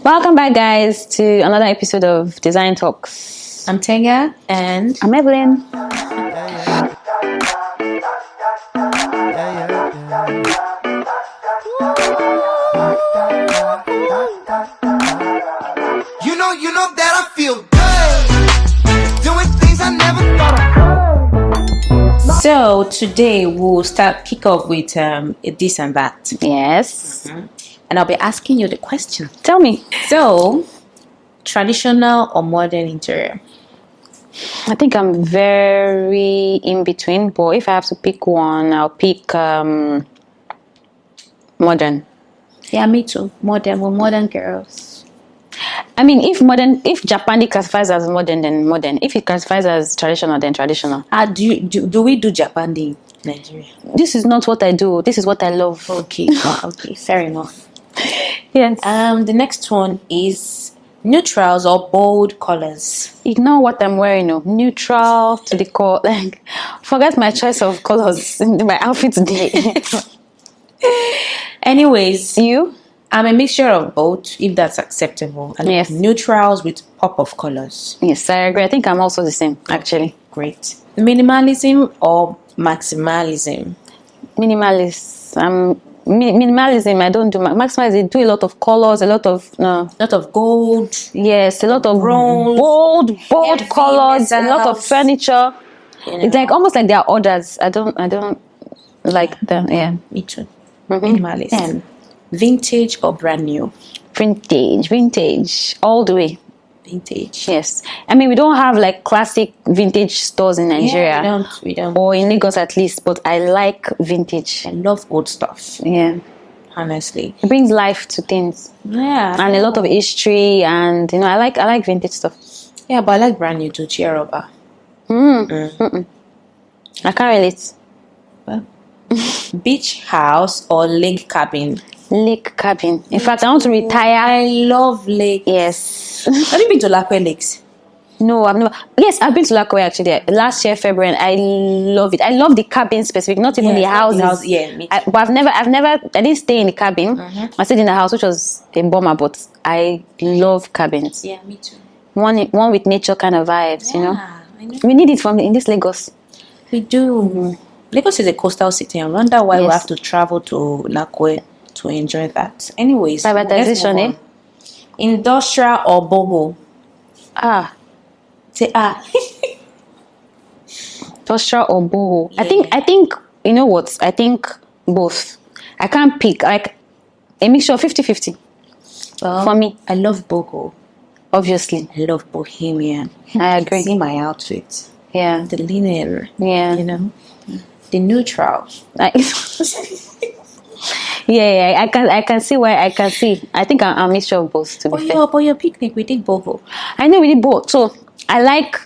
Welcome back, guys, to another episode of Design Talks. I'm Tenga and I'm Evelyn. You know that I feel good doing things I never thought of. So today we'll kick off with this and that. Yes. And I'll be asking you the question. Tell me. So, traditional or modern interior? I think I'm very in between, but if I have to pick one, I'll pick modern. Yeah, me too. Modern. We're modern girls. I mean, if Japan classifies as modern, then modern. If it classifies as traditional, then traditional. Do we do Japan in Nigeria? This is not what I do. This is what I love. Okay. Okay. Fair enough. Yes. The next one is neutrals or bold colors. Ignore what I'm wearing. No. Neutral to the core. Like, forget my choice of colors in my outfit today. Anyways, You? I'm a mixture of both, if that's acceptable. I like Yes. neutrals with pop of colors. Yes, I agree. I think I'm also the same, actually. Great. Minimalism or maximalism? Minimalism. Minimalism. I don't do maximalism. I do a lot of colors, a lot of Lot of gold. yes, a lot of Bronze, bold heavy colors, a lot of metals. furniture. You know. It's like almost like they are orders. I don't like them. Yeah. Me too. Mhm. Minimalist. And vintage or brand new? Vintage, all the way. Vintage. Yes. I mean, we don't have like classic vintage stores in Nigeria. Yeah, we don't. Or in Lagos at least, but I like vintage. I love old stuff, Yeah. honestly. It brings life to things. Yeah. And a lot of history, and I like vintage stuff. Yeah, but I like brand new too. Cheer over. I can't relate. Well, beach house or lake cabin? Lake cabin. In fact, I want to retire. I love lake. Yes. Have you been to Lakwe Lakes? No, I've never. Yes, I've been to Lakwe actually last year February, and I love it. I love the cabin specific, not even Yeah, the not the houses. house, yeah, me too. But I didn't stay in the cabin. I stayed in the house, which was a bummer, but I love cabins. Yeah, me too. One with nature kind of vibes, you know. I know. We need it in this Lagos. We do. Lagos is a coastal city. I wonder why we Yes. have to travel to Lakwe to enjoy that. Anyways, Privatization, let's move on. Industrial or boho? Ah, Say industrial or boho. Yeah. I think you know what? I think both. I can't pick. Like a mixture of 50-50 Well, for me, I love boho. obviously. I love bohemian. I You agree. see my outfit, Yeah. the linen. Yeah. You know, the neutral. Like, yeah, I can see why. I can see. I think I'm a mixture of both, to be fair. For your picnic, we did boho. I know we did both. So I like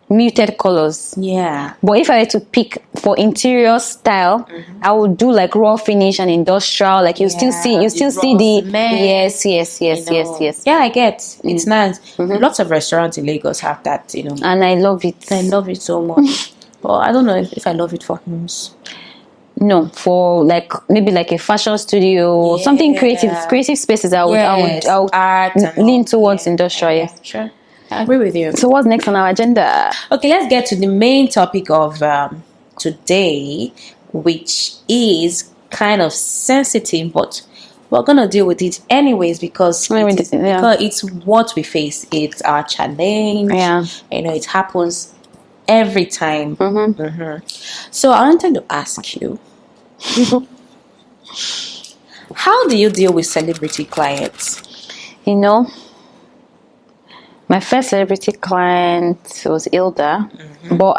muted colors. Yeah. But if I were to pick for interior style, I would do like raw finish and industrial. Like you still see the the raw cement, yes. You know. Yeah, I get. It's nice. Lots of restaurants in Lagos have that, you know. And I love it. I love it so much. But I don't know if I love it for homes. No, for like maybe like a fashion studio, something creative spaces. I would art and lean all. towards industrial. Yeah. Sure. I agree with you. So what's next on our agenda? Okay, let's get to the main topic of today, which is kind of sensitive, but we're gonna deal with it anyways because because it's what we face. It's our challenge. Yeah. You know, it happens every time. So I wanted to ask you, how do you deal with celebrity clients? You know, my first celebrity client was Hilda, but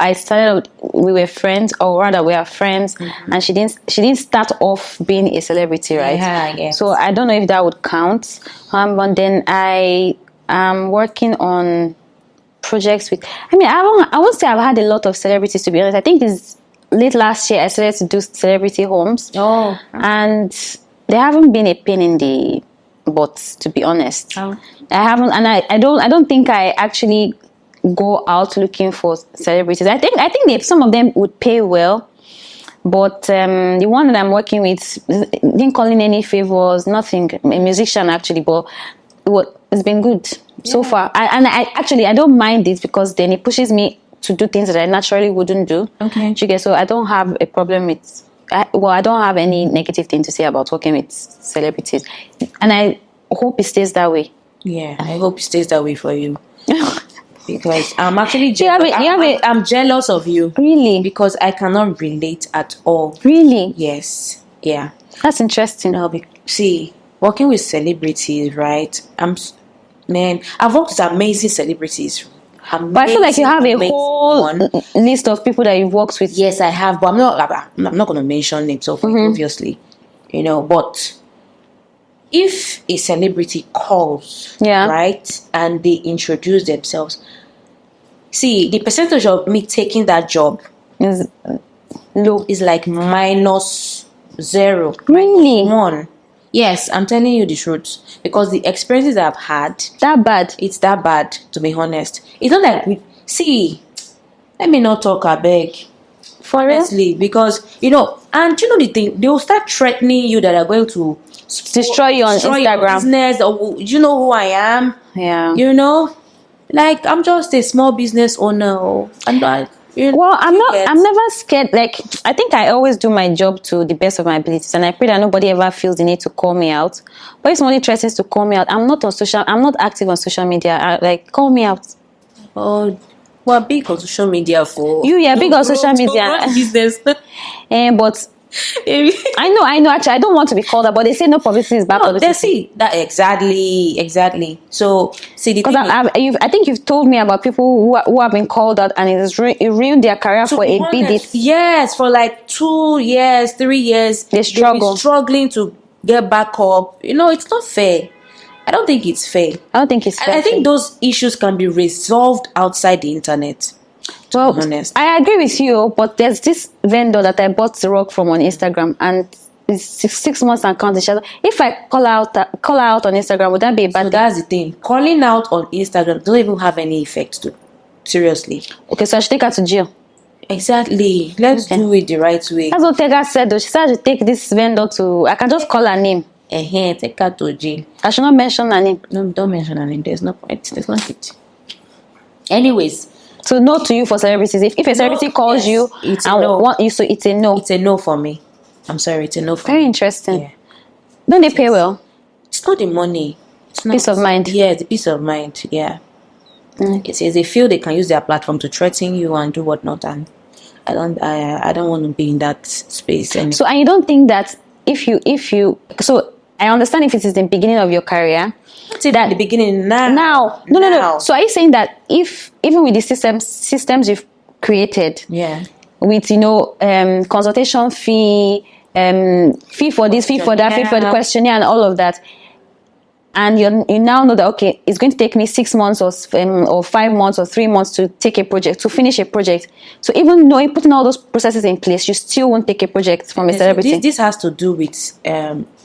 we were friends, or rather we are friends, and she didn't start off being a celebrity, right? Yeah, yeah. So I don't know if that would count. But then I am working on projects with. I mean, I won't say I've had a lot of celebrities, to be honest. I think it's late last year I started to do celebrity homes. Oh, And they haven't been a pain in the butt, to be honest. Oh. I haven't, and I don't think I actually go out looking for celebrities. I think some of them would pay well, but the one that I'm working with didn't call in any favors, nothing. A musician actually, but it's been good so far. I don't mind it because then it pushes me to do things that I naturally wouldn't do. Okay. So I don't have a problem with. I don't have any negative thing to say about working with celebrities, and I hope it stays that way. Yeah, I hope it stays that way for you. Because I'm actually jealous. I'm jealous of you. Really? Because I cannot relate at all. Really? Yes. Yeah. That's interesting. See, working with celebrities, right? I've worked with amazing celebrities. But I feel like you have a whole list of people that you've worked with. Yes, I have, but I'm not going to mention names, obviously, But if a celebrity calls, right, and they introduce themselves, see, the percentage of me taking that job is low. Is like -0. Really? -1. Yes, I'm telling you the truth. Because the experiences I've had... That bad? It's that bad, to be honest. It's not like... let me not talk, I beg. For real? Honestly, because, and the thing, they will start threatening you that are going to... destroy you on Instagram. Your business. Or, you know who I am? Yeah. Like, I'm just a small business owner. And I'm never scared. Like, I think I always do my job to the best of my abilities, and I pray that nobody ever feels the need to call me out. But if somebody threatens to call me out, I'm not active on social media. Call me out. Oh, well, big on social media for you. Yeah, big on social media. Business. But I know. Actually, I don't want to be called out, but they say no publicity is bad publicity. They see that exactly. So because I think you've told me about people who have been called out and it ruined their career for a bit. Yes, for like 2 years, 3 years, they're struggling to get back up. It's not fair. I don't think it's fair. I don't think it's fair. I think those issues can be resolved outside the internet. Well, I agree with you, but there's this vendor that I bought the rock from on Instagram, and it's 6 months account. If I call out on Instagram, would that be a bad thing? That's the thing. Calling out on Instagram don't even have any effect to. Seriously. Okay, so I should take her to jail. Exactly. Let's do it the right way. That's what Tega said though. She said I should take this vendor to. I can just call her name. Take her to jail. I should not mention her name. No, don't mention her name. There's no point. There's not it. Anyways. So no to you for celebrities. If a celebrity calls you it's and want you, so it's a no. It's a no for me. I'm sorry, it's a no for me. Very interesting. Yeah. Don't they pay well? It's not the money. It's not peace of mind. Yeah, the peace of mind. Yeah. It's they feel they can use their platform to threaten you and do whatnot, and I don't want to be in that space anymore. So and you don't think that if you so I understand if it is the beginning of your career. See that at the beginning now. No. So are you saying that if even with the systems you've created, with consultation fee, fee for this, fee for that, fee for the questionnaire, and all of that, and you now know that okay, it's going to take me 6 months or 5 months or 3 months to take a project, to finish a project. So even though you're putting all those processes in place, you still won't take a project from a celebrity. This has to do with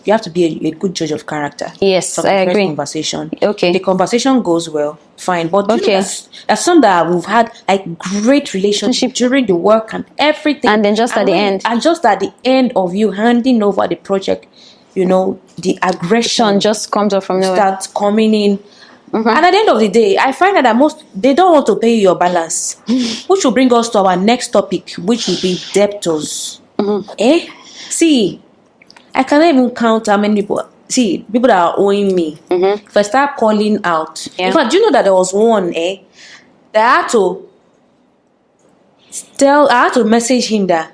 you have to be a good judge of character. Yes, I agree. Conversation. Okay. The conversation goes well, fine. But there's some that we've had like great relationship during the work and everything. And then just at the end of you handing over the project, the aggression just comes up from nowhere. Starts coming in. And at the end of the day, I find that they don't want to pay you your balance. Which will bring us to our next topic, which will be debtors. See, I cannot even count how many people that are owing me. If I start calling out. In fact, do you know that there was one that I had to message him that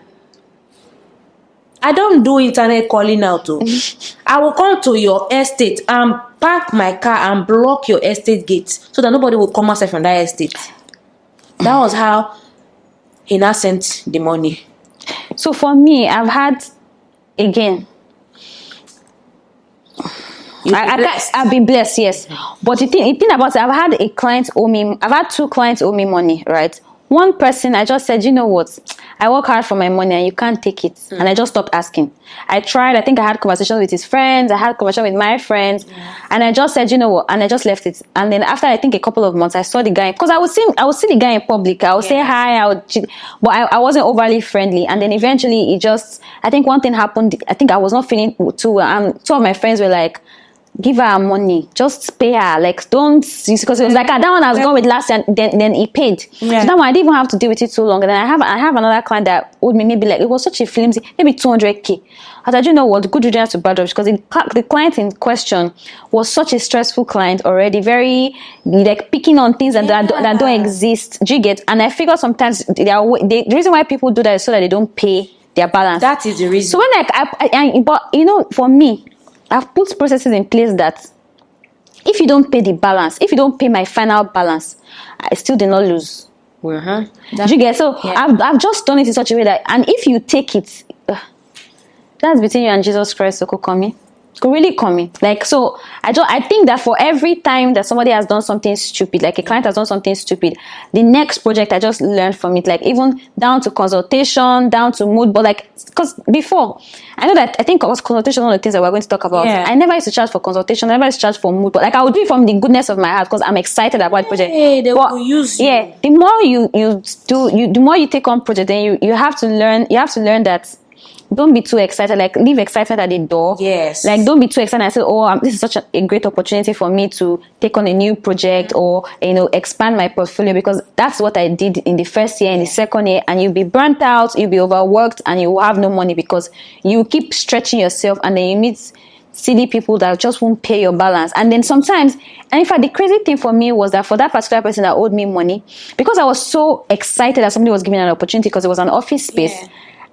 I don't do internet calling out. I will come to your estate and park my car and block your estate gate so that nobody will come outside from that estate. That was how he now sent the money. So for me, I've had again. I've been blessed, yes. But the thing about it, I've had 2 clients owe me money, right? One person, I just said, you know what? I work hard for my money and you can't take it. And I just stopped asking. I tried. I think I had conversations with his friends. I had conversation with my friends. And I just said, you know what? And I just left it. And then after, I think, a couple of months, I saw the guy. Because I would see the guy in public. I would say hi. But I wasn't overly friendly. And then eventually, I think one thing happened. I think I was not feeling too well. 2 of my friends were like, give her money, just pay her. Like, don't, because it was like that one I was going with last year, then he paid. Yeah. So that one I didn't even have to deal with it too long. And then I have another client that owed me maybe like, it was such a flimsy, maybe 200k. I said, you know what, good riddance to bad jobs, because the client in question was such a stressful client already, very like picking on things that don't exist. Do you get? And I figure sometimes the reason why people do that is so that they don't pay their balance. That is the reason. So when like but you know, for me, I've put processes in place that if you don't pay the balance, if you don't pay my final balance, I still did not lose. Uh-huh. Do you get? So Yeah. I've just done it in such a way that, and if you take it, that's between you and Jesus Christ. So could really come. Like, so I think that for every time that somebody has done something stupid, like a client has done something stupid, the next project I just learned from it, like even down to consultation, down to mood, but like, because before I know that I think consultation, one of the things that we're going to talk about. Yeah. I never used to charge for consultation, I never used to charge for mood, but like I would do it from the goodness of my heart because I'm excited about the project. Hey, they will use you. Yeah, the more the more you take on project, then you have to learn that. Don't be too excited. Like, leave excitement at the door. Yes. Like, don't be too excited and say, oh, this is such a great opportunity for me to take on a new project or, you know, expand my portfolio, because that's what I did in the first year, in the second year, and you'll be burnt out, you'll be overworked, and you will have no money because you keep stretching yourself, and then you meet silly people that just won't pay your balance. And then sometimes, and in fact, the crazy thing for me was that for that particular person that owed me money, because I was so excited that somebody was giving an opportunity because it was an office space,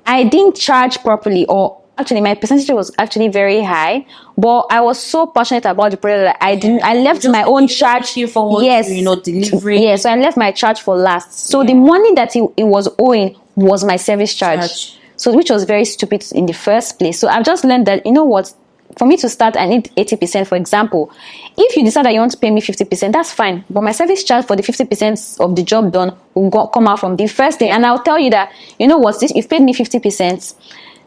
I didn't charge properly, or actually my percentage was actually very high, but I was so passionate about the product that I left my own charge. Yes, delivery. Yes, so I left my charge for last. So the money that it was owing was my service charge. So which was very stupid in the first place. So I've just learned that, you know what, for me to start, I need 80%, for example. If you decide that you want to pay me 50%, that's fine. But my service charge for the 50% of the job done will come out from the first thing. And I'll tell you that, you know what, you've paid me 50%.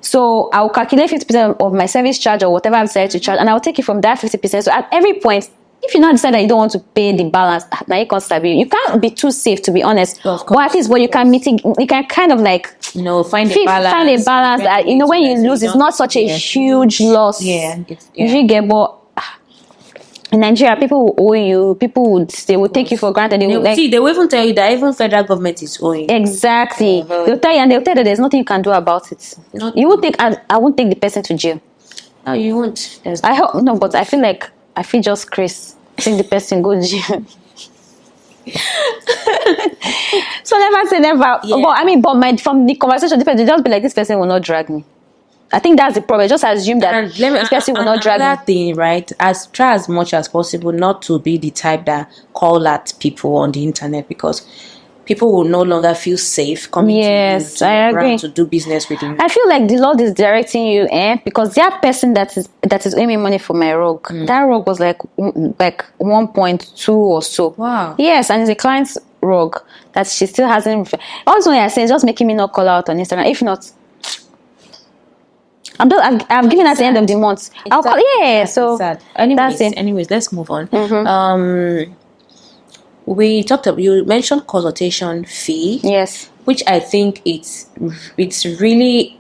So I'll calculate 50% of my service charge or whatever I've decided to charge, and I'll take it from that 50%. So at every point, if you now decide that you don't want to pay the balance, now you can't stop you can't be too safe, to be honest. But at least what you can mitigate, you can kind of like, find a balance. That, you know, when you lose, it's not such a huge loss. Yeah. You get, but in Nigeria, people will owe you. They will take you for granted. They will even tell you that even federal government is owing. Exactly. They'll tell you, and they'll tell you that there's nothing you can do about it. You won't take. I won't take the person to jail. No, you won't. I hope no, but I feel just Chris. Take the person, go to jail. So never say never. Yeah. But from the conversation, they just be like, this person will not drag me. I think that's the problem. Just assume that this person will not drag me. Another thing, right? Try as much as possible not to be the type that call at people on the internet, because people will no longer feel safe coming to you, I agree, to do business with you. I feel like the Lord is directing you, because that person that is owing me money for my rug, that rug was like 1.2 or so. Wow. Yes, and it's a client's rug that she still hasn't. Also, I say, it's just making me not call out on Instagram. If not, I've given at the end of the month. I'll call. Yeah, so sad. That's it. Anyways, let's move on. We talked about, you mentioned consultation fee. Yes. Which I think it's really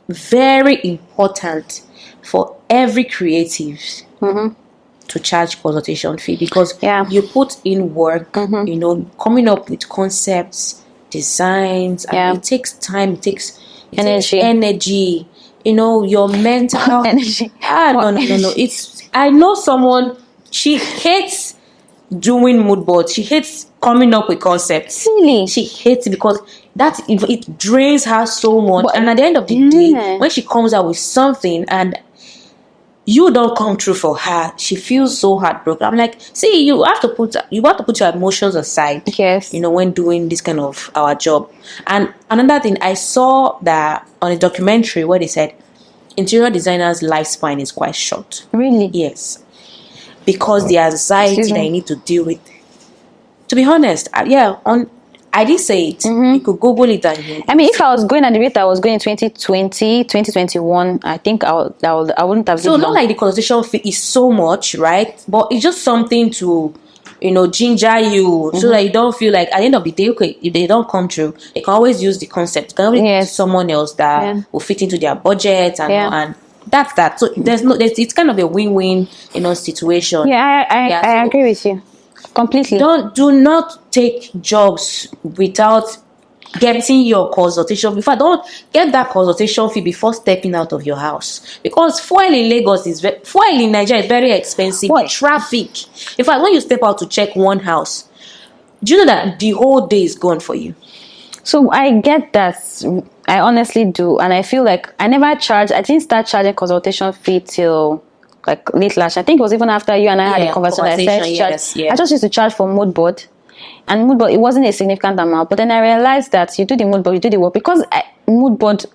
very important for every creative to charge consultation fee, because you put in work, coming up with concepts, designs, and it takes time, it takes energy, your mental energy. No. I know someone, she hates doing mood boards. She hates coming up with concepts. Really? She hates it because it drains her so much. And at the end of the day, when she comes out with something and you don't come through for her, she feels so heartbroken. I'm like, see, you have to put your emotions aside. Yes. When doing this kind of our job. And another thing, I saw that on a documentary where they said interior designers' lifespan is quite short. Really? Yes. Because the anxiety that you need to deal with. To be honest, I did say it. You could Google it. If I was going at the rate I was going in 2020, 2021, I think I wouldn't have. So not like the consultation fee is so much, right? But it's just something to, ginger you, so that you don't feel like at the end of the day, okay, if they don't come through, they can always use the concept. They can always use someone else that will fit into their budget and that's that. So it's kind of a win-win, situation. Yeah, I So agree with you completely. do not take jobs without getting your consultation. In fact, don't get that consultation fee before stepping out of your house, because fuel in Lagos fuel in Nigeria is very expensive. What? Traffic. In fact, when you step out to check one house, do you know that the whole day is gone for you? So I get that. I honestly do, and I feel like I didn't start charging consultation fee till like late last year. I think it was even after you and I had a conversation. I started to charge. I just used to charge for mood board, and mood board, it wasn't a significant amount. But then I realized that you do the mood board, you do the work, because mood board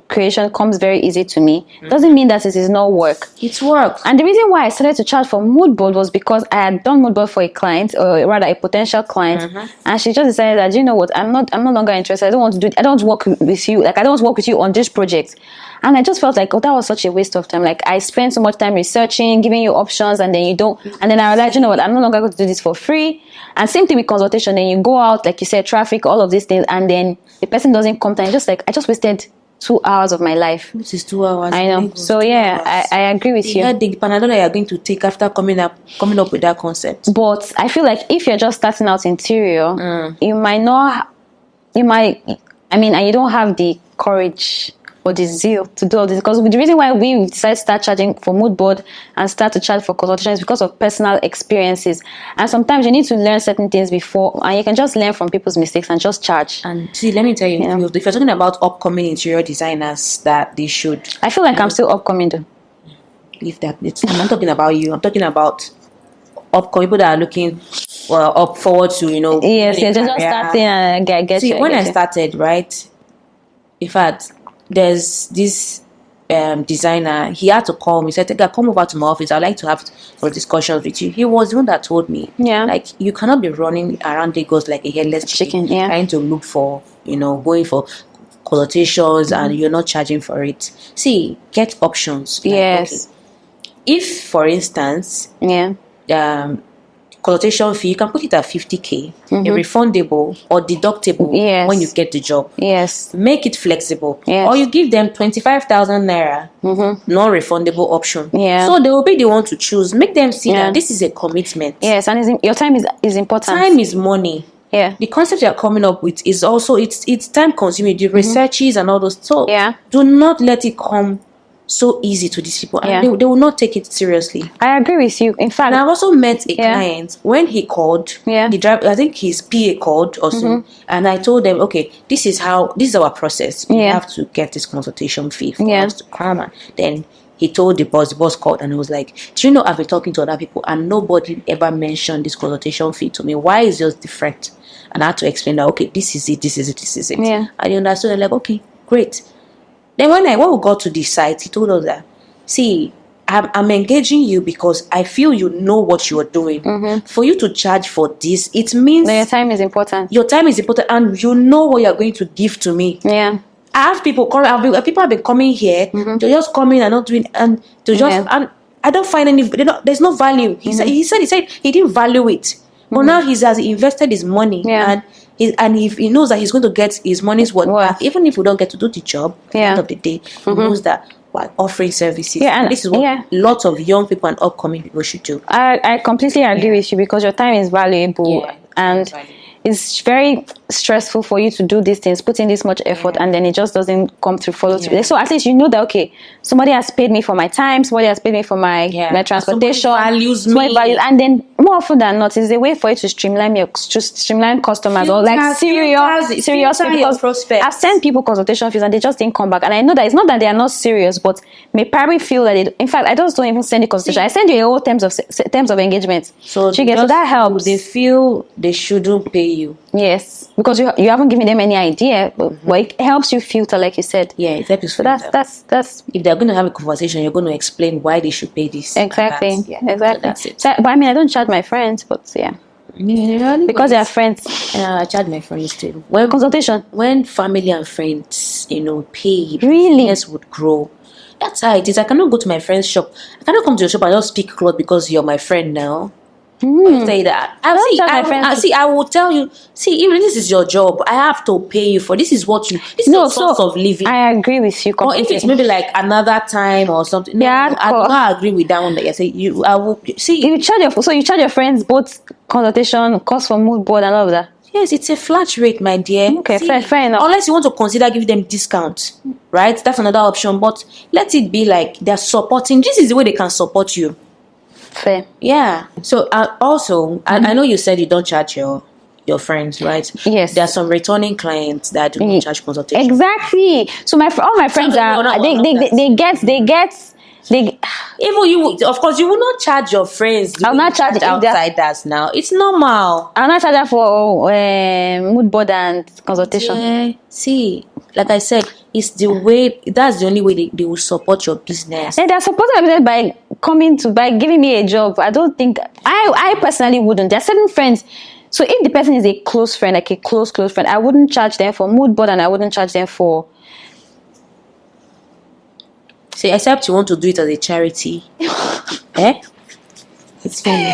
creation comes very easy to me. Doesn't mean that it is not work. It's work. And the reason why I started to charge for mood board was because I had done mood board for a client, or rather a potential client, and she just decided that, you know what, I'm no longer interested. I don't want to do it. I don't work with you. Like, I don't work with you on this project. And I just felt like, oh, that was such a waste of time. Like, I spent so much time researching, giving you options, and then you don't. And then I realized, you know what, I'm no longer going to do this for free. And same thing with consultation. Then you go out, like you said, traffic, all of these things, and then the person doesn't come down. Just like, I just wasted 2 hours of my life. Which is 2 hours. I know. So yeah, I agree with you. The Panadol that you're going to take after coming up with that concept. But I feel like if you're just starting out interior, you might, and you don't have the courage or the zeal to do all this, because the reason why we decided to start charging for mood board and start to charge for consultation is because of personal experiences. And sometimes you need to learn certain things before, and you can just learn from people's mistakes and just charge. And see, let me tell you, if you're talking about upcoming interior designers, that they should. I feel like I'm still upcoming though. If that, I'm not talking about you. I'm talking about upcoming people that are looking up forward to, Yes, just starting and get. See, when I started, right? In fact, there's this designer. He had to call me. He said, come over to my office. I'd like to have a discussion with you. He was the one that told me, like, you cannot be running around Lagos like a headless chicken, trying to look for, going for consultations, and you're not charging for it. See, get options. Yes. Okay, if, for instance, consultation fee, you can put it at 50K, a refundable or deductible when you get the job. Yes. Make it flexible. Yes. Or you give them 25,000 naira, non-refundable option. Yeah. So they will be the one to choose. Make them see that this is a commitment. Yes, and your time is important. Time is money. Yeah. The concept you're coming up with is also, it's time consuming, the researches and all those. So do not let it come so easy to these people, and they will not take it seriously. I agree with you. In fact, and I've also met a client when he called. The driver, I think his PA called also, and I told them, okay, this is our process. We have to get this consultation fee for us to come. And then he told the boss called, and he was like, do you know, I've been talking to other people and nobody ever mentioned this consultation fee to me. Why is yours different? And I had to explain that, okay, this is it. Yeah. And he understood. I'm like, okay, great. Then when we got to the site, he told us that, see, I'm engaging you because I feel you know what you are doing. For you to charge for this, it means your time is important. Your time is important, and you know what you're going to give to me. Yeah, I have people coming. People have been coming here. They're just coming and not doing, and to just and I don't find any. There's no value. He said he didn't value it, but now he has invested his money and. If he knows that he's going to get his money's worth back, even if we don't get to do the job at the end of the day, he knows that we're offering services. And this is what lots of young people and upcoming people should do. I completely agree with you, because your time is valuable, and it's very stressful for you to do these things, put in this much effort, and then it just doesn't come to follow through. So at least you know that, okay, somebody has paid me for my time, somebody has paid me for my transportation, somebody values me. And then more often than not, it's a way for you to streamline customers, or like serious because I've sent people consultation fees and they just didn't come back. And I know that it's not that they are not serious, but may probably feel that in fact, I just don't even send the consultation. I send you a whole terms of engagement. So that helps. They feel they shouldn't pay you. Yes, because you haven't given them any idea, but it helps you filter, like you said. Yeah, it helps you filter. That's if they're going to have a conversation, you're going to explain why they should pay this. Exactly. Exactly. So that's it. So, but I mean, I don't charge my friends, but because they are friends. I charge my friends too. When family and friends, pay, really, business would grow. That's how it is. I cannot go to my friend's shop. I cannot come to your shop and just pick clothes because you're my friend now. I'll say that. Don't charge I will tell you. See, even this is your job, I have to pay you for. This is what you. This is your source of living. I agree with you Or if completely. it's maybe like another time or something. No, Yeah, I do not agree with that one. That you say you. I will see. You charge your friends both consultation, cost for mood board, and all of that. Yes, it's a flat rate, my dear. Okay, fair enough. Unless you want to consider giving them discount, right? That's another option. But let it be like they're supporting. This is the way they can support you. Fair. Yeah. So also, I know you said you don't charge your friends, right? Yes. There are some returning clients that do not charge consultation. Exactly. So all my friends Even you, of course, you will not charge your friends. I'll not charge outsiders now. It's normal. I'll not charge them for mood board and consultation. Yeah. See, like I said, it's the way. That's the only way they will support your business. And they're supporting my business by giving me a job. I don't think I personally wouldn't. There are certain friends. So if the person is a close friend, like a close friend, I wouldn't charge them for mood board and I wouldn't charge them for. See, except you want to do it as a charity. Eh? It's funny.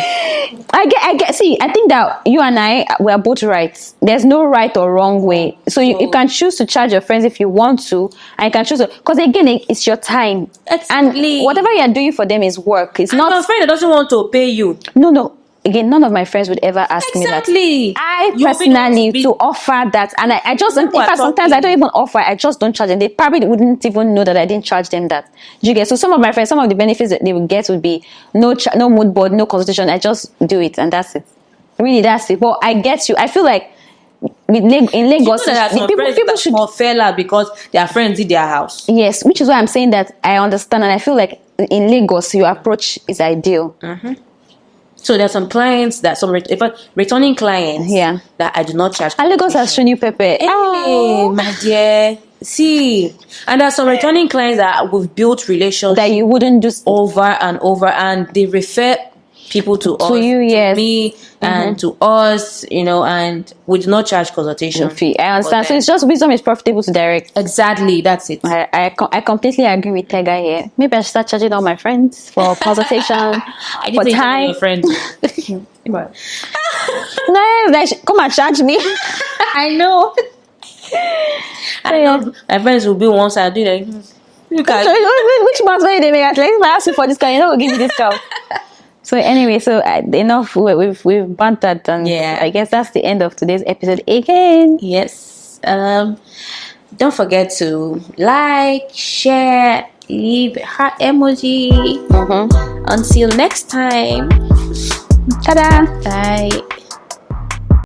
I get. See, I think that you and I, we are both right. There's no right or wrong way. So you can choose to charge your friends if you want to, and you can choose to. Because again, it's your time, Exactly. and whatever you are doing for them is work. It's not a friend that doesn't want to pay you. No. Again, none of my friends would ever ask me that. Exactly. I personally to offer that, and I just in fact sometimes I don't even offer. I just don't charge them. They probably wouldn't even know that I didn't charge them that. Do you get? So some of my friends, some of the benefits that they would get would be no mood board, no consultation. I just do it, and that's it. Really, that's it. But I get you. I feel like in Lagos, people should more fairer because their friends in their house. Yes, which is why I'm saying that I understand, and I feel like in Lagos your approach is ideal. Mm-hmm. So there are some clients that returning clients that I do not charge. And Lagos has shown you Pepe. Hey, my dear. See, and there are some returning clients that we've built relationships that you wouldn't just over and over, and they refer people to us, you, yes. to me, and to us, and we do not charge consultation fee. I understand. So it's just wisdom is profitable to direct. Exactly, that's it. I completely agree with Tega here. Maybe I should start charging all my friends for consultation, for time. Your friends. No, they should come and charge me. I know. I know. My friends will be one side do like. Which month will they make? At least I ask you for this car, give me this car. So anyway, enough. We've bantered, and I guess that's the end of today's episode again. Yes. Don't forget to like, share, leave a heart emoji. Until next time. Ta-da! Bye.